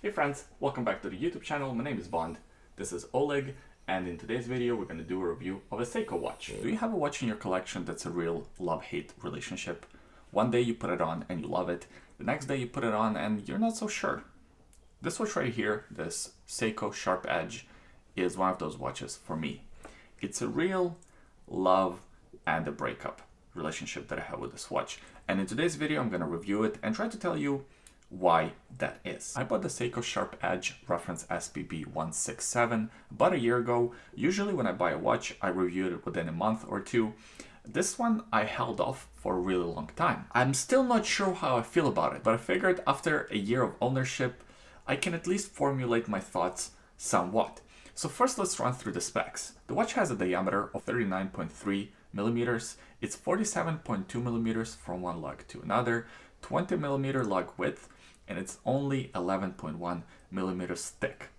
Hey friends, welcome back to the YouTube channel. My name is Bond. This is Oleg, and in today's video we're going to do a review of a Seiko watch. Do you have a watch in your collection that's a real love-hate relationship? One day you put it on and you love it, the next day you put it on and you're not so sure. This watch right here, this Seiko Sharp Edge, is one of those watches for me. It's a real love and a breakup relationship that I have with this watch. And in today's video I'm going to review it and try to tell you why that is. I bought the Seiko Sharp Edge reference SPB167 about a year ago. Usually when I buy a watch, I review it within a month or two. This one I held off for a really long time. I'm still not sure how I feel about it, but I figured after a year of ownership, I can at least formulate my thoughts somewhat. So first let's run through the specs. The watch has a diameter of 39.3 millimeters. It's 47.2 millimeters from one lug to another, 20 millimeter lug width, and it's only 11.1 millimeters thick.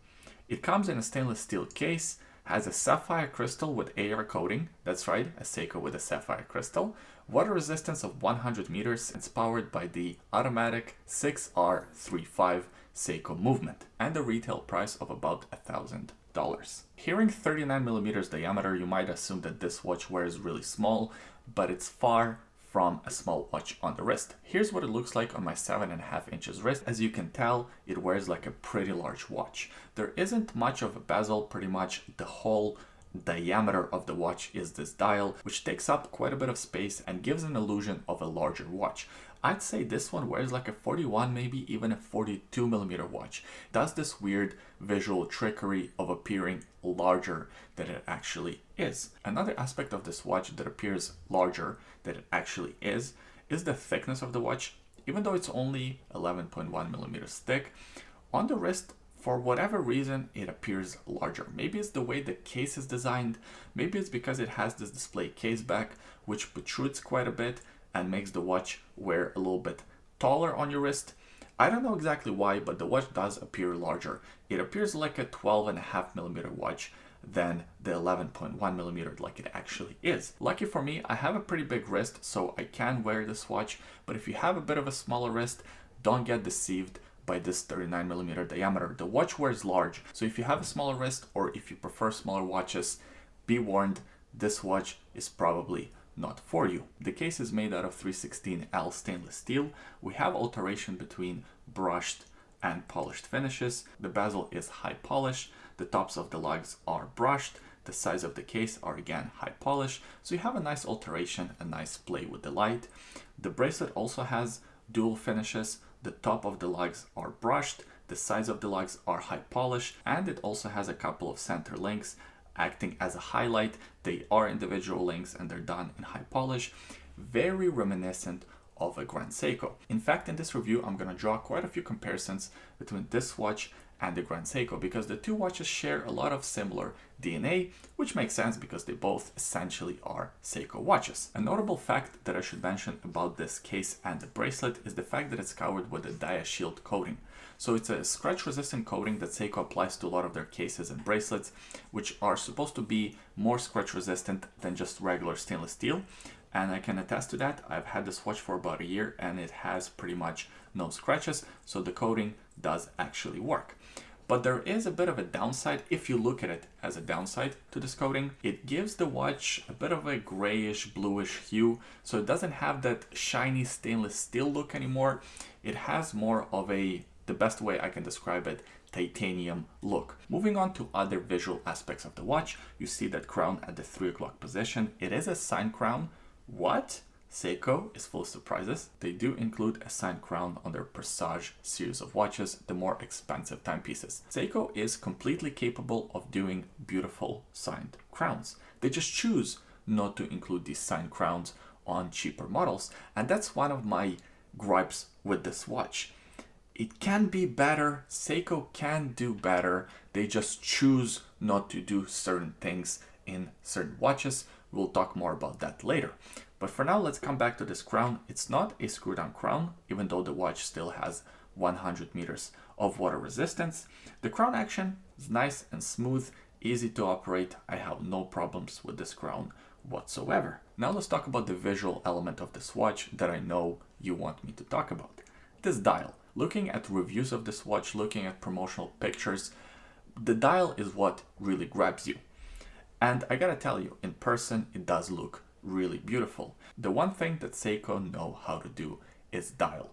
It comes in a stainless steel case, has a sapphire crystal with AR coating, that's right, a Seiko with a sapphire crystal, water resistance of 100 meters, it's powered by the automatic 6R35 Seiko movement, and a retail price of about $1,000. Hearing 39 millimeters diameter, you might assume that this watch wears really small, but it's far from a small watch on the wrist. Here's what it looks like on my 7.5 inches wrist. As you can tell, it wears like a pretty large watch. There isn't much of a bezel, pretty much the whole diameter of the watch is this dial, which takes up quite a bit of space and gives an illusion of a larger watch. I'd say this one wears like a 41, maybe even a 42 millimeter watch. It does this weird visual trickery of appearing larger than it actually is. Another aspect of this watch that appears larger than it actually is the thickness of the watch. Even though it's only 11.1 millimeters thick, on the wrist, for whatever reason, it appears larger. Maybe it's the way the case is designed. Maybe it's because it has this display case back, which protrudes quite a bit and makes the watch wear a little bit taller on your wrist. I don't know exactly why, but the watch does appear larger. It appears like a 12.5 millimeter watch than the 11.1 millimeter like it actually is. Lucky for me, I have a pretty big wrist, so I can wear this watch, but if you have a bit of a smaller wrist, don't get deceived by this 39 millimeter diameter. The watch wears large, so if you have a smaller wrist or if you prefer smaller watches, be warned, this watch is probably not for you. The case is made out of 316L stainless steel. We have alteration between brushed and polished finishes. The bezel is high polish. The tops of the lugs are brushed. The sides of the case are again high polish. So you have a nice alteration, a nice play with the light. The bracelet also has dual finishes. The top of the lugs are brushed. The sides of the lugs are high polish. And it also has a couple of center links acting as a highlight. They are individual links and they're done in high polish, very reminiscent of a Grand Seiko. In fact, in this review, I'm going to draw quite a few comparisons between this watch and the Grand Seiko because the two watches share a lot of similar DNA, which makes sense because they both essentially are Seiko watches. A notable fact that I should mention about this case and the bracelet is the fact that it's covered with a DiaShield coating. So it's a scratch-resistant coating that Seiko applies to a lot of their cases and bracelets, which are supposed to be more scratch-resistant than just regular stainless steel. And I can attest to that. I've had this watch for about a year and it has pretty much no scratches, so the coating does actually work. But there is a bit of a downside if you look at it as a downside to this coating. It gives the watch a bit of a grayish, bluish hue, so it doesn't have that shiny stainless steel look anymore. It has more of a, the best way I can describe it, titanium look. Moving on to other visual aspects of the watch, you see that crown at the 3 o'clock position. It is a sign crown. What? Seiko is full of surprises. They do include a signed crown on their Presage series of watches, the more expensive timepieces. Seiko is completely capable of doing beautiful signed crowns. They just choose not to include these signed crowns on cheaper models, and that's one of my gripes with this watch. It can be better, Seiko can do better, they just choose not to do certain things in certain watches. We'll talk more about that later. But for now, let's come back to this crown. It's not a screw-down crown, even though the watch still has 100 meters of water resistance. The crown action is nice and smooth, easy to operate. I have no problems with this crown whatsoever. Now let's talk about the visual element of this watch that I know you want me to talk about. This dial. looking at reviews of this watch, looking at promotional pictures, the dial is what really grabs you. And I gotta tell you, in person, it does look really beautiful. The one thing that Seiko know how to do is dial.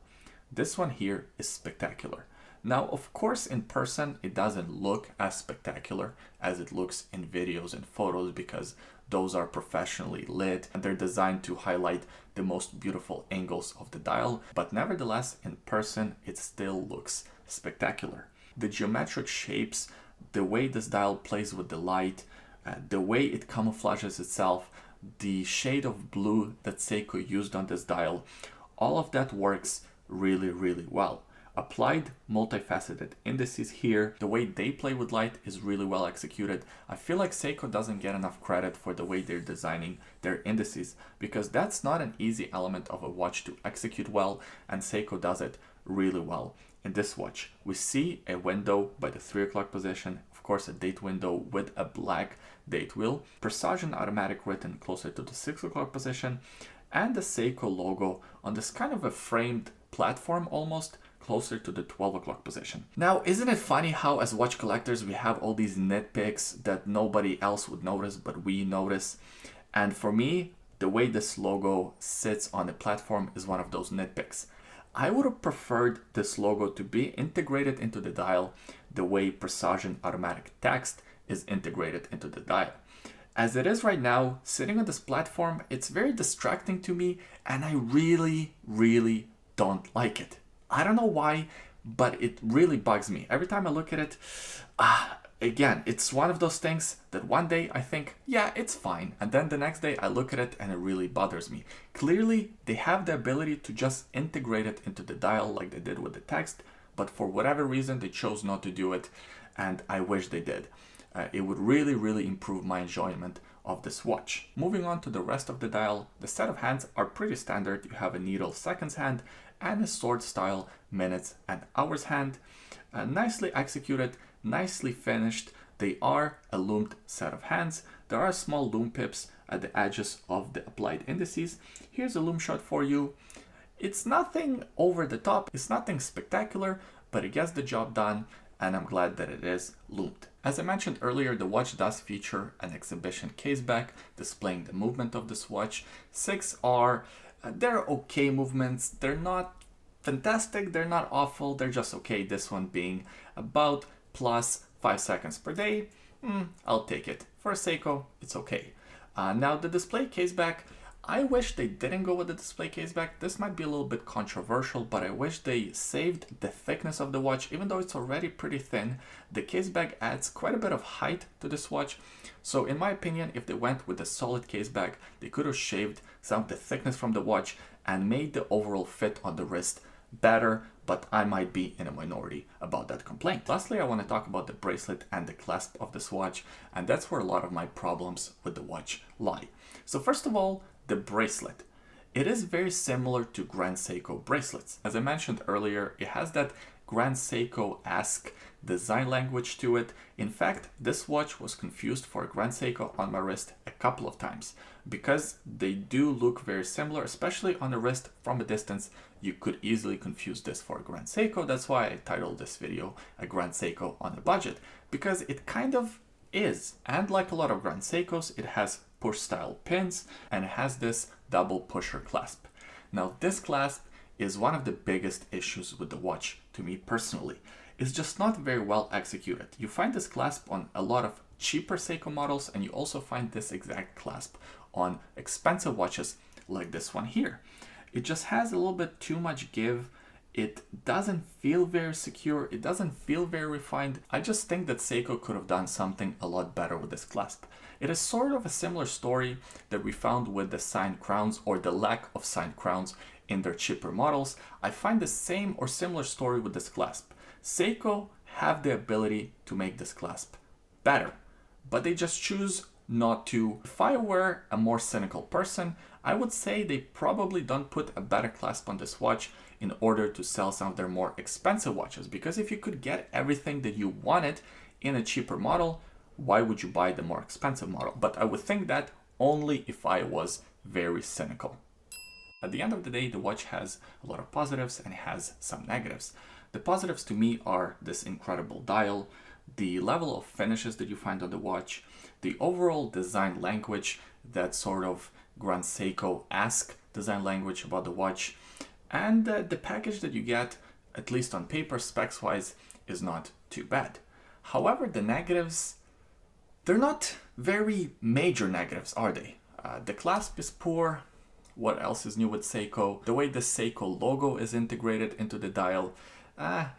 This one here is spectacular. Now, of course, in person, it doesn't look as spectacular as it looks in videos and photos because those are professionally lit and they're designed to highlight the most beautiful angles of the dial. But nevertheless, in person, it still looks spectacular. The geometric shapes, the way this dial plays with the light, the way it camouflages itself, the shade of blue that Seiko used on this dial, all of that works really, really well. Applied multifaceted indices here, the way they play with light is really well executed. I feel like Seiko doesn't get enough credit for the way they're designing their indices because that's not an easy element of a watch to execute well, and Seiko does it really well. In this watch, we see a window by the 3 o'clock position, of course a date window with a black date wheel, Presage and automatic written closer to the 6 o'clock position, and the Seiko logo on this kind of a framed platform almost, closer to the 12 o'clock position. Now, isn't it funny how as watch collectors we have all these nitpicks that nobody else would notice but we notice? And for me, the way this logo sits on the platform is one of those nitpicks. I would have preferred this logo to be integrated into the dial the way Presage and automatic text is integrated into the dial. As it is right now, sitting on this platform, it's very distracting to me and I really, really don't like it. I don't know why, but it really bugs me. Every time I look at it, again, it's one of those things that one day I think, yeah, it's fine. And then the next day I look at it and it really bothers me. Clearly, they have the ability to just integrate it into the dial like they did with the text, but for whatever reason, they chose not to do it. And I wish they did. It would really, really improve my enjoyment of this watch. Moving on to the rest of the dial, the set of hands are pretty standard. You have a needle seconds hand and a sword style minutes and hours hand. Nicely executed, nicely finished. They are a lumed set of hands. There are small lume pips at the edges of the applied indices. Here's a lume shot for you. It's nothing over the top, it's nothing spectacular, but it gets the job done, and I'm glad that it is lumed. As I mentioned earlier, the watch does feature an exhibition caseback displaying the movement of this watch. 6R, they're okay movements. They're not fantastic, they're not awful, they're just okay. This one being about plus 5 seconds per day. I'll take it. For Seiko, it's okay. Now the display caseback, I wish they didn't go with the display caseback. This might be a little bit controversial, but I wish they saved the thickness of the watch. Even though it's already pretty thin, the caseback adds quite a bit of height to this watch. So in my opinion, if they went with a solid caseback, they could have shaved some of the thickness from the watch and made the overall fit on the wrist better, but I might be in a minority about that complaint. Lastly, I want to talk about the bracelet and the clasp of this watch, and that's where a lot of my problems with the watch lie. So first of all, the bracelet. It is very similar to Grand Seiko bracelets. As I mentioned earlier, it has that Grand Seiko-esque design language to it. In fact, this watch was confused for a Grand Seiko on my wrist a couple of times because they do look very similar, especially on the wrist from a distance. You could easily confuse this for a Grand Seiko. That's why I titled this video a Grand Seiko on a budget, because it kind of is. And like a lot of Grand Seikos, it has push style pins and it has this double pusher clasp. Now this clasp is one of the biggest issues with the watch to me personally. It's just not very well executed. You find this clasp on a lot of cheaper Seiko models, and you also find this exact clasp on expensive watches like this one here. It just has a little bit too much give. It doesn't feel very secure. It doesn't feel very refined. I just think that Seiko could have done something a lot better with this clasp. It is sort of a similar story that we found with the signed crowns, or the lack of signed crowns in their cheaper models. I find the same or similar story with this clasp. Seiko have the ability to make this clasp better, but they just choose not to. If I were a more cynical person, I would say they probably don't put a better clasp on this watch in order to sell some of their more expensive watches, because if you could get everything that you wanted in a cheaper model, why would you buy the more expensive model? But I would think that only if I was very cynical. At the end of the day, the watch has a lot of positives and has some negatives. The positives to me are this incredible dial, the level of finishes that you find on the watch, the overall design language, that sort of Grand Seiko-esque design language about the watch, and the package that you get, at least on paper, specs-wise, is not too bad. However, the negatives, they're not very major negatives, are they? The clasp is poor. What else is new with Seiko? The way the Seiko logo is integrated into the dial,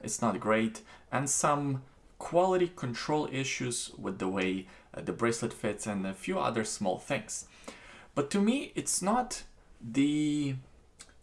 it's not great. And some quality control issues with the way the bracelet fits and a few other small things. But to me, it's not the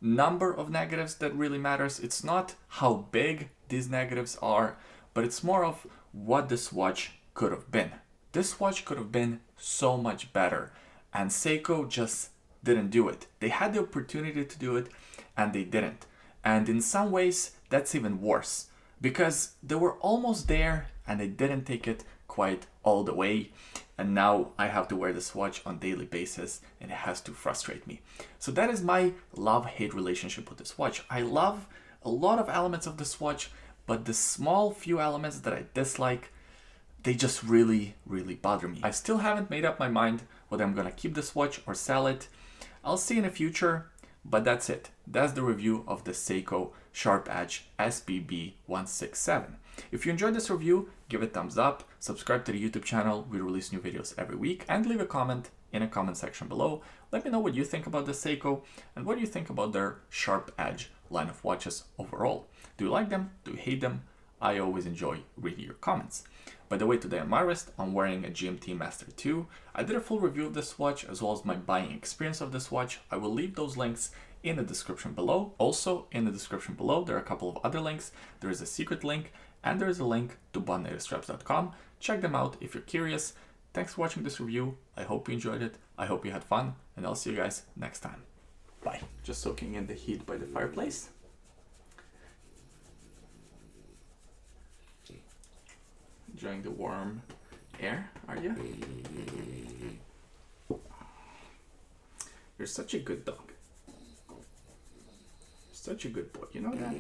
number of negatives that really matters. It's not how big these negatives are, but it's more of what this watch could have been. This watch could have been so much better, and Seiko just didn't do it. They had the opportunity to do it, and they didn't. And in some ways, that's even worse, because they were almost there, and they didn't take it quite all the way. And now I have to wear this watch on a daily basis, and it has to frustrate me. So that is my love-hate relationship with this watch. I love a lot of elements of this watch, but the small few elements that I dislike, they just really, really bother me. I still haven't made up my mind whether I'm gonna keep this watch or sell it. I'll see in the future, but that's it. That's the review of the Seiko Sharp Edge SPB167. If you enjoyed this review, give it a thumbs up, subscribe to the YouTube channel, we release new videos every week, and leave a comment in the comment section below. Let me know what you think about the Seiko and what you think about their Sharp Edge line of watches overall. Do you like them? Do you hate them? I always enjoy reading your comments. By the way, today on my wrist, I'm wearing a GMT Master 2. I did a full review of this watch as well as my buying experience of this watch. I will leave those links in the description below. Also, in the description below, there are a couple of other links. There is a secret link, and there is a link to bondnativstraps.com. Check them out if you're curious. Thanks for watching this review. I hope you enjoyed it. I hope you had fun, and I'll see you guys next time. Bye. Just soaking in the heat by the fireplace. Enjoying the warm air, are you? You're such a good dog. Such a good boy, you know that?